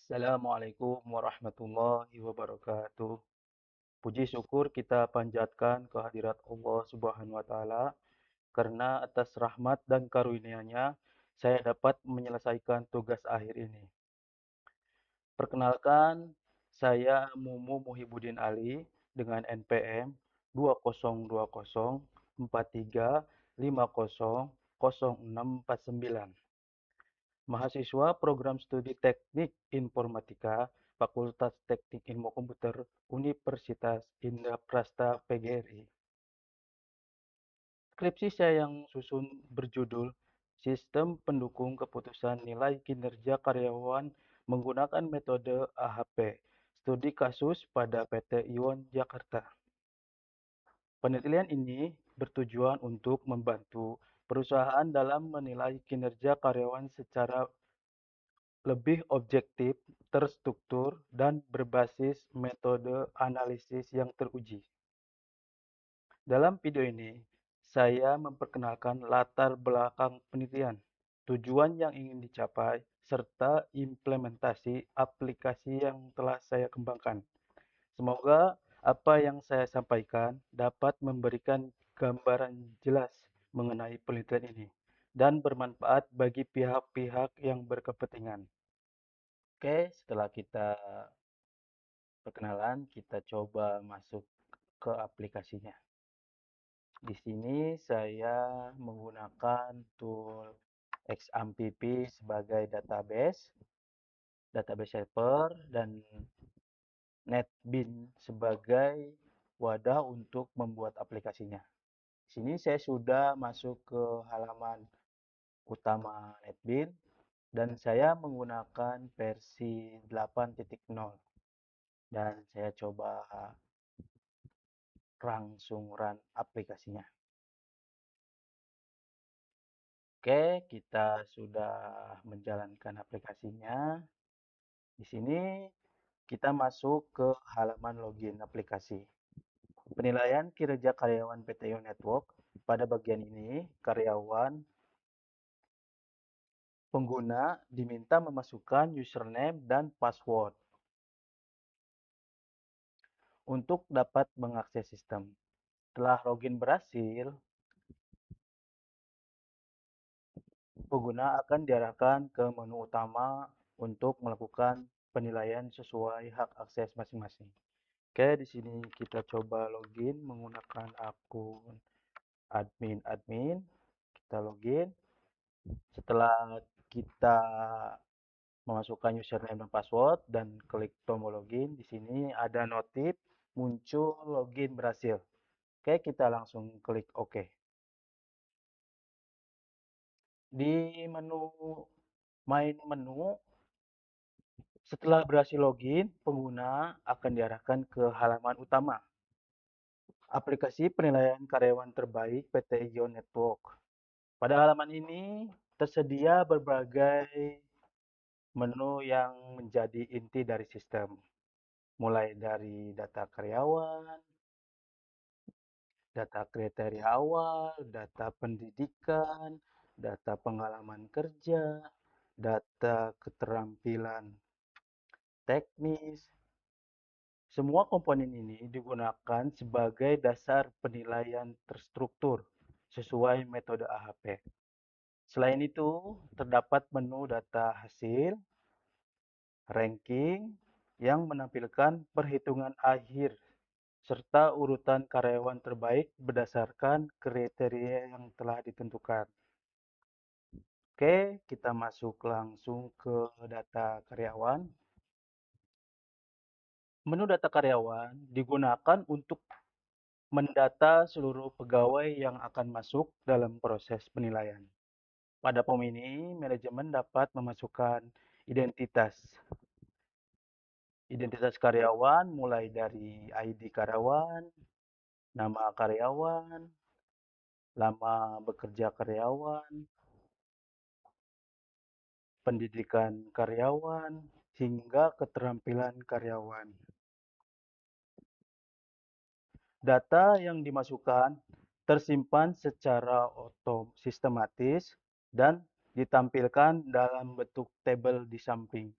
Assalamualaikum warahmatullahi wabarakatuh. Puji syukur kita panjatkan kehadirat Allah Subhanahu wa taala karena atas rahmat dan karunia-Nya saya dapat menyelesaikan tugas akhir ini. Perkenalkan, saya Mumu Muhibudin Ali dengan NPM 202043500649. Mahasiswa Program Studi Teknik Informatika, Fakultas Teknik Ilmu Komputer, Universitas Indraprasta PGRI. Skripsi saya yang susun berjudul Sistem Pendukung Keputusan Nilai Kinerja Karyawan Menggunakan Metode AHP, Studi Kasus pada PT Ion Jakarta. Penelitian ini bertujuan untuk membantu perusahaan dalam menilai kinerja karyawan secara lebih objektif, terstruktur, dan berbasis metode analisis yang teruji. Dalam video ini, saya memperkenalkan latar belakang penelitian, tujuan yang ingin dicapai, serta implementasi aplikasi yang telah saya kembangkan. Semoga apa yang saya sampaikan dapat memberikan gambaran jelas mengenai penelitian ini dan bermanfaat bagi pihak-pihak yang berkepentingan. Oke, setelah kita perkenalan, kita coba masuk ke aplikasinya. Di sini saya menggunakan tool XAMPP sebagai database helper, dan NetBeans sebagai wadah untuk membuat aplikasinya. Di sini saya sudah masuk ke halaman utama NetBeans dan saya menggunakan versi 8.0 dan saya coba langsung run aplikasinya. Oke, kita sudah menjalankan aplikasinya. Di sini kita masuk ke halaman login aplikasi. Penilaian kinerja karyawan PT Ion Network. Pada bagian ini, pengguna diminta memasukkan username dan password untuk dapat mengakses sistem. Setelah login berhasil, pengguna akan diarahkan ke menu utama untuk melakukan penilaian sesuai hak akses masing-masing. Oke, di sini kita coba login menggunakan akun admin. Kita login. Setelah kita memasukkan username dan password dan klik tombol login, di sini ada notif muncul login berhasil. Oke, kita langsung klik OK. Di main menu, setelah berhasil login, pengguna akan diarahkan ke halaman utama. Aplikasi penilaian karyawan terbaik PT Ion Network. Pada halaman ini tersedia berbagai menu yang menjadi inti dari sistem, mulai dari data karyawan, data kriteria awal, data pendidikan, data pengalaman kerja, data keterampilan teknis. Semua komponen ini digunakan sebagai dasar penilaian terstruktur sesuai metode AHP. Selain itu, terdapat menu data hasil, ranking, yang menampilkan perhitungan akhir serta urutan karyawan terbaik berdasarkan kriteria yang telah ditentukan. Oke, kita masuk langsung ke data karyawan. Menu data karyawan digunakan untuk mendata seluruh pegawai yang akan masuk dalam proses penilaian. Pada form ini, manajemen dapat memasukkan identitas. Identitas karyawan mulai dari ID karyawan, nama karyawan, lama bekerja karyawan, pendidikan karyawan, hingga keterampilan karyawan. Data yang dimasukkan tersimpan secara sistematis dan ditampilkan dalam bentuk tabel di samping.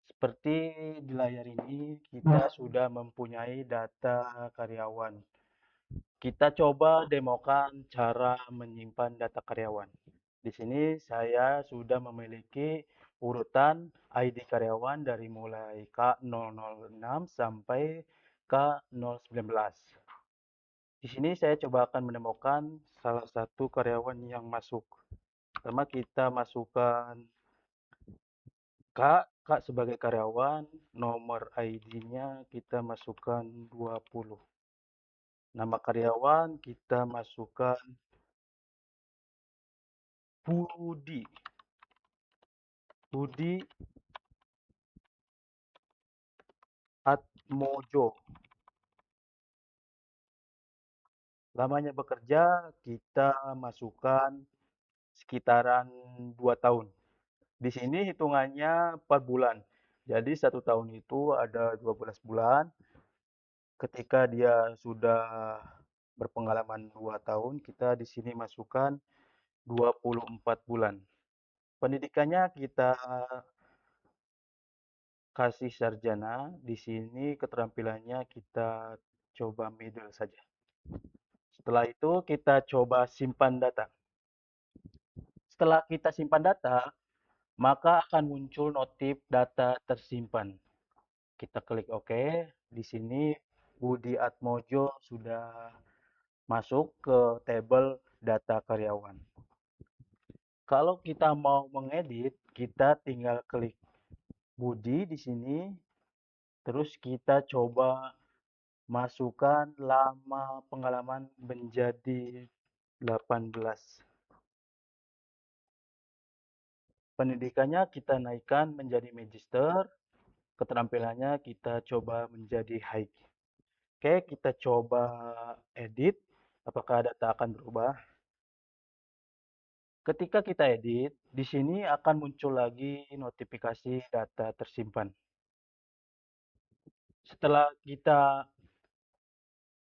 Seperti di layar ini, kita sudah mempunyai data karyawan. Kita coba demokan cara menyimpan data karyawan. Di sini saya sudah memiliki urutan ID karyawan dari mulai K006 sampai K019. Di sini saya coba akan menemukan salah satu karyawan yang masuk. Pertama kita masukkan Kak sebagai karyawan, nomor ID-nya kita masukkan 20. Nama karyawan kita masukkan Budi. Budi Atmojo. Lamanya bekerja kita masukkan sekitaran 2 tahun. Di sini hitungannya per bulan. Jadi 1 tahun itu ada 12 bulan. Ketika dia sudah berpengalaman 2 tahun, kita di sini masukkan 24 bulan. Pendidikannya kita kasih sarjana. Di sini keterampilannya kita coba middle saja. Setelah itu kita coba simpan data. Setelah kita simpan data, maka akan muncul notif data tersimpan. Kita klik OK. Di sini Budi Atmojo sudah masuk ke tabel data karyawan. Kalau kita mau mengedit, kita tinggal klik Budi di sini, terus kita coba masukkan lama pengalaman menjadi 18. Pendidikannya kita naikkan menjadi magister, keterampilannya kita coba menjadi high. Oke, kita coba edit, apakah data akan berubah. Ketika kita edit, di sini akan muncul lagi notifikasi data tersimpan. Setelah kita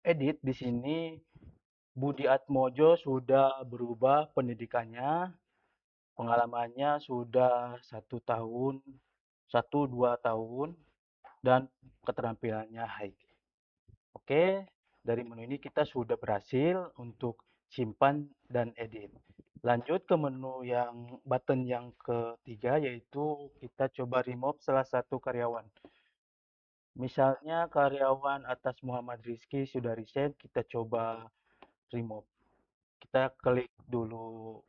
edit di sini, Budi Atmojo sudah berubah pendidikannya, pengalamannya sudah 1 tahun, 1-2 tahun, dan keterampilannya high. Oke, dari menu ini kita sudah berhasil untuk simpan dan edit. Lanjut ke menu yang button yang ketiga, yaitu kita coba remove salah satu karyawan. Misalnya karyawan atas Muhammad Rizky sudah resign, kita coba remove. Kita klik dulu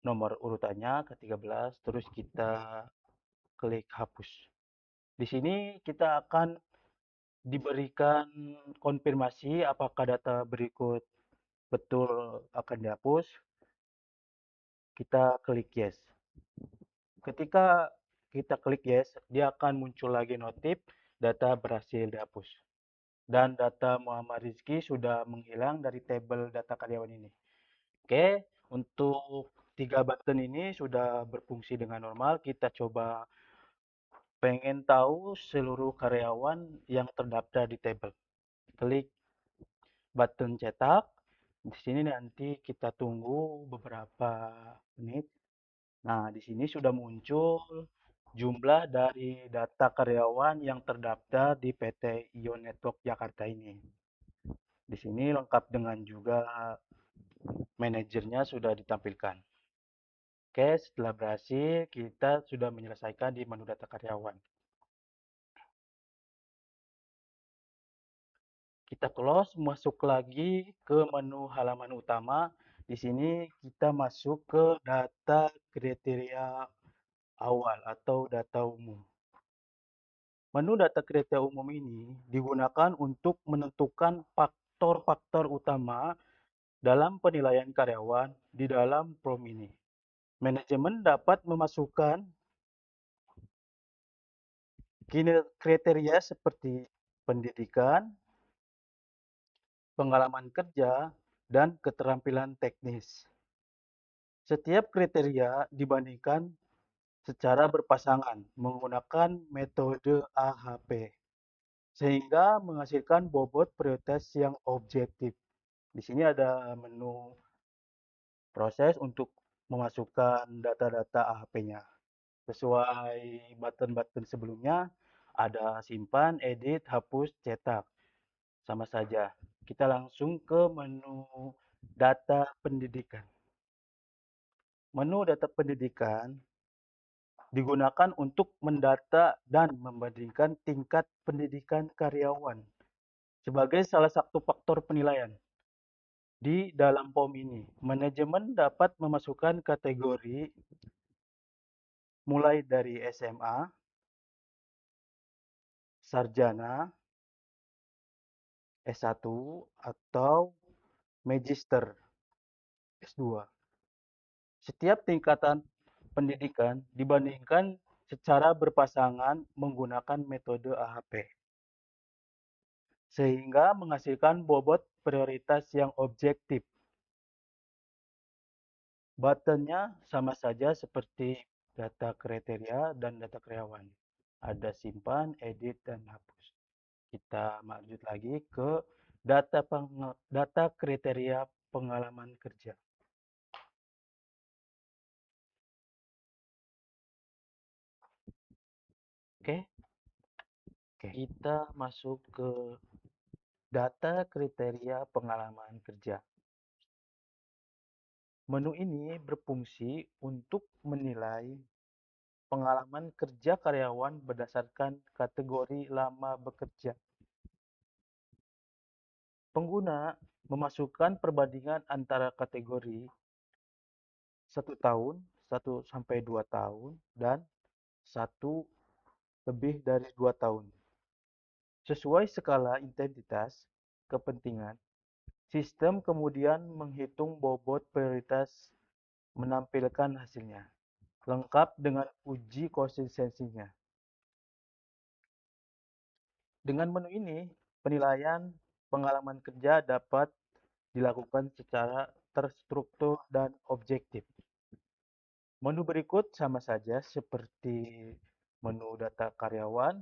nomor urutannya ke-13, terus kita klik hapus. Di sini kita akan diberikan konfirmasi apakah data berikut betul akan dihapus. Kita klik yes. Ketika kita klik yes, dia akan muncul lagi notif data berhasil dihapus. Dan data Muhammad Rizky sudah menghilang dari tabel data karyawan ini. Oke, untuk 3 button ini sudah berfungsi dengan normal. Kita coba pengen tahu seluruh karyawan yang terdaftar di tabel. Klik button cetak. Di sini nanti kita tunggu beberapa menit. Nah, di sini sudah muncul jumlah dari data karyawan yang terdaftar di PT Ion Network Jakarta ini. Di sini lengkap dengan juga manajernya sudah ditampilkan. Oke, setelah berhasil, kita sudah menyelesaikan di menu data karyawan. Kita close, masuk lagi ke menu halaman utama. Di sini kita masuk ke data kriteria awal atau data umum. Menu data kriteria umum ini digunakan untuk menentukan faktor-faktor utama dalam penilaian karyawan di dalam form ini. Manajemen dapat memasukkan kriteria seperti pendidikan, pengalaman kerja, dan keterampilan teknis. Setiap kriteria dibandingkan secara berpasangan menggunakan metode AHP, sehingga menghasilkan bobot prioritas yang objektif. Di sini ada menu proses untuk memasukkan data-data AHP-nya. Sesuai button-button sebelumnya, ada simpan, edit, hapus, cetak. Sama saja. Kita langsung ke menu data pendidikan. Menu data pendidikan digunakan untuk mendata dan membandingkan tingkat pendidikan karyawan sebagai salah satu faktor penilaian. Di dalam form ini, manajemen dapat memasukkan kategori mulai dari SMA, sarjana, S1, atau magister S2. Setiap tingkatan pendidikan dibandingkan secara berpasangan menggunakan metode AHP, sehingga menghasilkan bobot prioritas yang objektif. Buttonnya sama saja seperti data kriteria dan data karyawan. Ada simpan, edit, dan hapus. Kita lanjut lagi ke data kriteria pengalaman kerja. Oke, kita masuk ke data kriteria pengalaman kerja. Menu ini berfungsi untuk menilai pengalaman kerja karyawan berdasarkan kategori lama bekerja. Pengguna memasukkan perbandingan antara kategori 1 tahun, 1 sampai 2 tahun, dan 1 lebih dari 2 tahun. Sesuai skala intensitas kepentingan, sistem kemudian menghitung bobot prioritas menampilkan hasilnya, lengkap dengan uji konsistensinya. Dengan menu ini, penilaian pengalaman kerja dapat dilakukan secara terstruktur dan objektif. Menu berikut sama saja seperti menu data karyawan,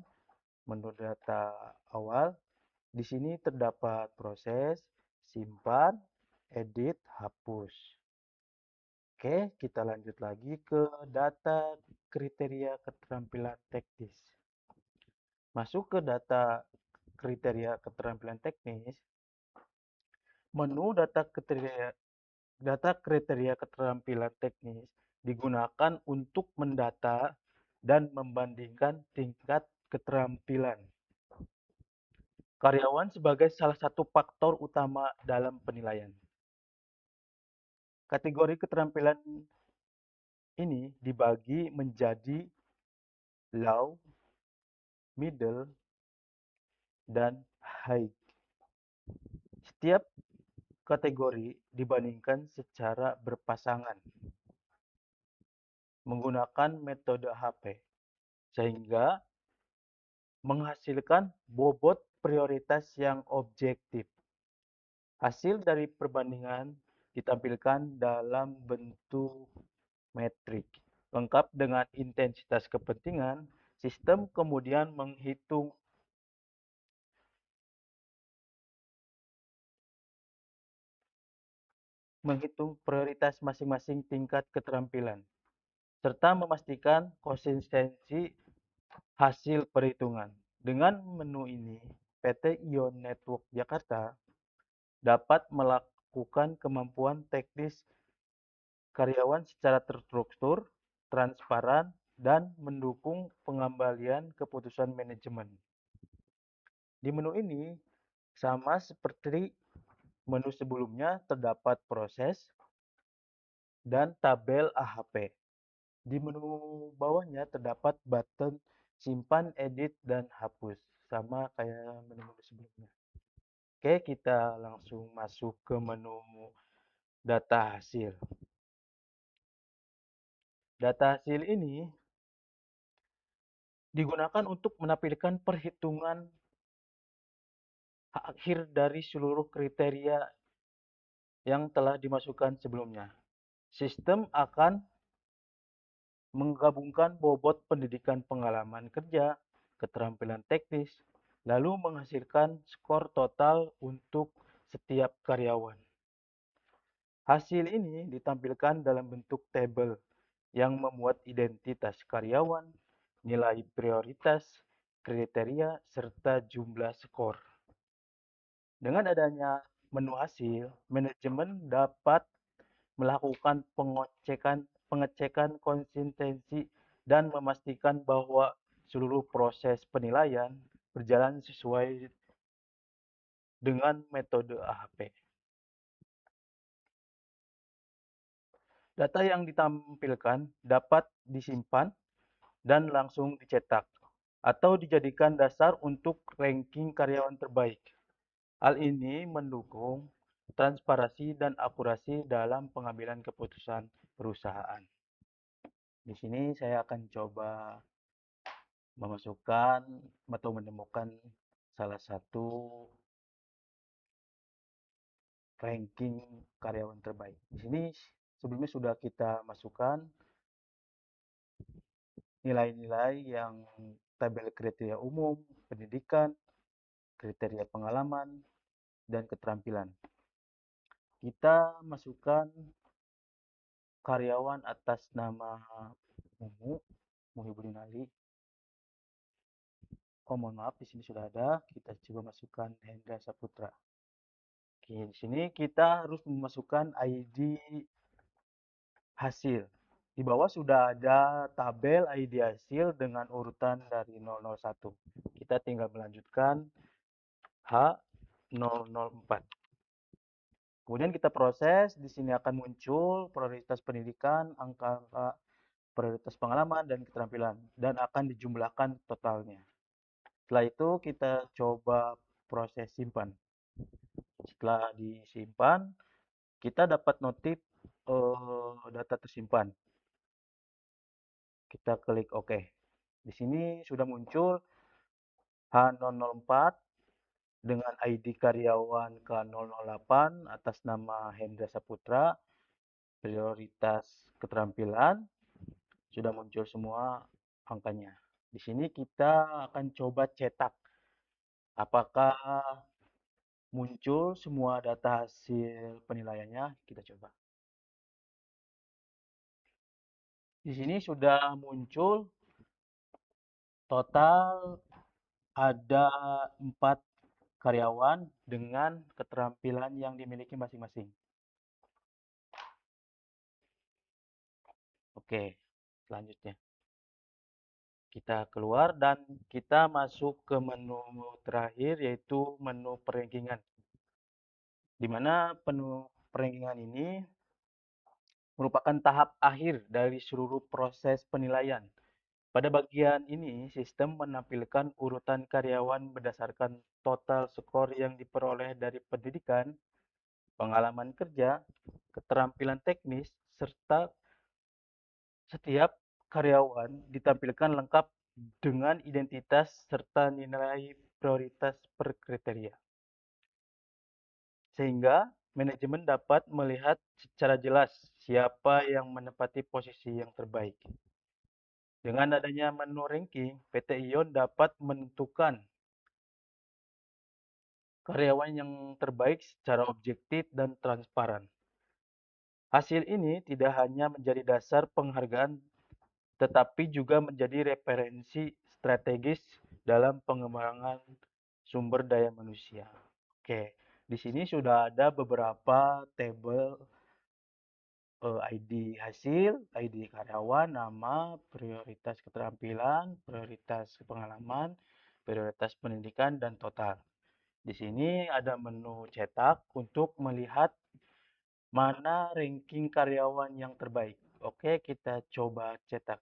menu data awal. Di sini terdapat proses, simpan, edit, hapus. Oke, kita lanjut lagi ke data kriteria keterampilan teknis. Masuk ke data kriteria keterampilan teknis, menu data kriteria keterampilan teknis digunakan untuk mendata dan membandingkan tingkat keterampilan karyawan sebagai salah satu faktor utama dalam penilaian. Kategori keterampilan ini dibagi menjadi low, middle, dan high. Setiap kategori dibandingkan secara berpasangan menggunakan metode HP, sehingga menghasilkan bobot prioritas yang objektif. Hasil dari perbandingan ditampilkan dalam bentuk metrik, lengkap dengan intensitas kepentingan. Sistem kemudian menghitung prioritas masing-masing tingkat keterampilan, serta memastikan konsistensi hasil perhitungan. Dengan menu ini, PT Ion Network Jakarta dapat melakukan kemampuan teknis karyawan secara terstruktur, transparan, dan mendukung pengembalian keputusan manajemen. Di menu ini, sama seperti menu sebelumnya, terdapat proses dan tabel AHP. Di menu bawahnya terdapat button simpan, edit, dan hapus. Sama kayak menu-menu sebelumnya. Oke, kita langsung masuk ke menu data hasil. Data hasil ini digunakan untuk menampilkan perhitungan akhir dari seluruh kriteria yang telah dimasukkan sebelumnya. Sistem akan menggabungkan bobot pendidikan pengalaman kerja, keterampilan teknis, lalu menghasilkan skor total untuk setiap karyawan. Hasil ini ditampilkan dalam bentuk tabel yang memuat identitas karyawan, nilai prioritas, kriteria, serta jumlah skor. Dengan adanya menu hasil, manajemen dapat melakukan pengecekan konsistensi dan memastikan bahwa seluruh proses penilaian berjalan sesuai dengan metode AHP. Data yang ditampilkan dapat disimpan dan langsung dicetak atau dijadikan dasar untuk ranking karyawan terbaik. Hal ini mendukung transparansi dan akurasi dalam pengambilan keputusan perusahaan. Di sini saya akan coba memasukkan atau menemukan salah satu ranking karyawan terbaik. Di sini sebelumnya sudah kita masukkan nilai-nilai yang tabel kriteria umum, pendidikan, kriteria pengalaman, dan keterampilan. Kita masukkan karyawan atas nama Mumu, Muhibudin Ali. Oh, mohon maaf, di sini sudah ada. Kita coba masukkan Hendra Saputra. Oke, di sini kita harus memasukkan ID hasil. Di bawah sudah ada tabel ID hasil dengan urutan dari 001. Kita tinggal melanjutkan H004. Kemudian kita proses, di sini akan muncul prioritas pendidikan, angka prioritas pengalaman, dan keterampilan, dan akan dijumlahkan totalnya. Setelah itu kita coba proses simpan. Setelah disimpan, kita dapat notif data tersimpan. Kita klik OK. Di sini sudah muncul H004 dengan ID karyawan K008 atas nama Hendra Saputra, prioritas keterampilan, sudah muncul semua angkanya. Di sini kita akan coba cetak. Apakah muncul semua data hasil penilaiannya? Kita coba. Di sini sudah muncul total ada 4 karyawan dengan keterampilan yang dimiliki masing-masing. Oke, selanjutnya. Kita keluar dan kita masuk ke menu terakhir yaitu menu perankingan. Di mana menu perankingan ini merupakan tahap akhir dari seluruh proses penilaian. Pada bagian ini, sistem menampilkan urutan karyawan berdasarkan total skor yang diperoleh dari pendidikan, pengalaman kerja, keterampilan teknis, serta setiap karyawan ditampilkan lengkap dengan identitas serta nilai prioritas per kriteria. Sehingga manajemen dapat melihat secara jelas siapa yang menempati posisi yang terbaik. Dengan adanya menu ranking, PT Ion dapat menentukan karyawan yang terbaik secara objektif dan transparan. Hasil ini tidak hanya menjadi dasar penghargaan, tetapi juga menjadi referensi strategis dalam pengembangan sumber daya manusia. Oke, di sini sudah ada beberapa tabel ID hasil, ID karyawan, nama, prioritas keterampilan, prioritas pengalaman, prioritas pendidikan, dan total. Di sini ada menu cetak untuk melihat mana ranking karyawan yang terbaik. Oke, kita coba cetak.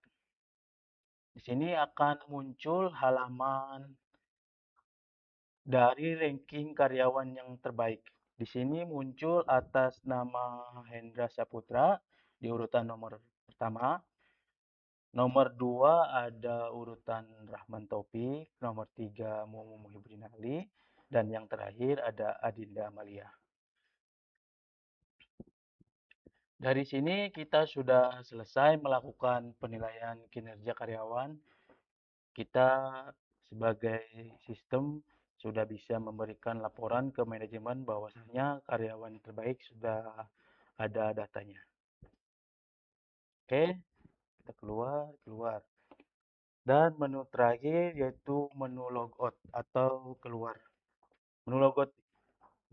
Di sini akan muncul halaman dari ranking karyawan yang terbaik. Di sini muncul atas nama Hendra Saputra di urutan nomor pertama. Nomor 2 ada urutan Rahman Taufik, nomor 3 Mumu Muhibudin Ali, dan yang terakhir ada Adinda Amalia. Dari sini kita sudah selesai melakukan penilaian kinerja karyawan. Kita sebagai sistem sudah bisa memberikan laporan ke manajemen bahwasanya karyawan terbaik sudah ada datanya. Oke, kita keluar, keluar. Dan menu terakhir yaitu menu logout atau keluar. Menu logout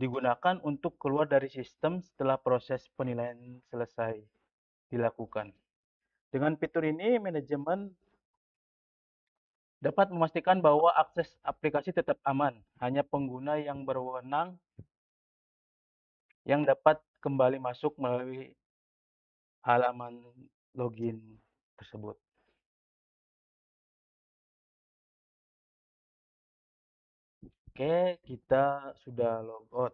digunakan untuk keluar dari sistem setelah proses penilaian selesai dilakukan. Dengan fitur ini, manajemen dapat memastikan bahwa akses aplikasi tetap aman. Hanya pengguna yang berwenang yang dapat kembali masuk melalui halaman login tersebut. Oke, kita sudah logout.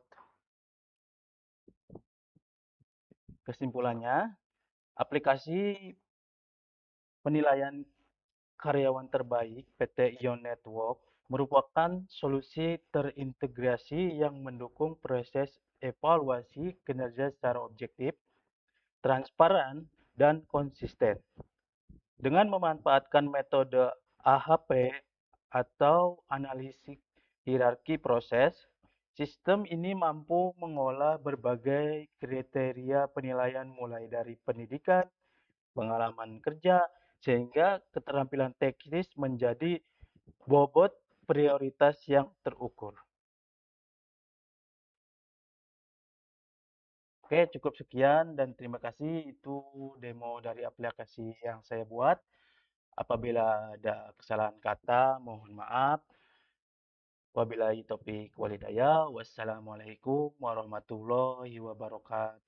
Kesimpulannya, aplikasi penilaian karyawan terbaik PT Ion Network merupakan solusi terintegrasi yang mendukung proses evaluasi kinerja secara objektif, transparan, dan konsisten. Dengan memanfaatkan metode AHP atau analisis hierarki proses, sistem ini mampu mengolah berbagai kriteria penilaian mulai dari pendidikan, pengalaman kerja, sehingga keterampilan teknis menjadi bobot prioritas yang terukur. Oke, cukup sekian dan terima kasih. Itu demo dari aplikasi yang saya buat. Apabila ada kesalahan kata, mohon maaf. Wabillahi taufiq walhidayah. Wassalamualaikum warahmatullahi wabarakatuh.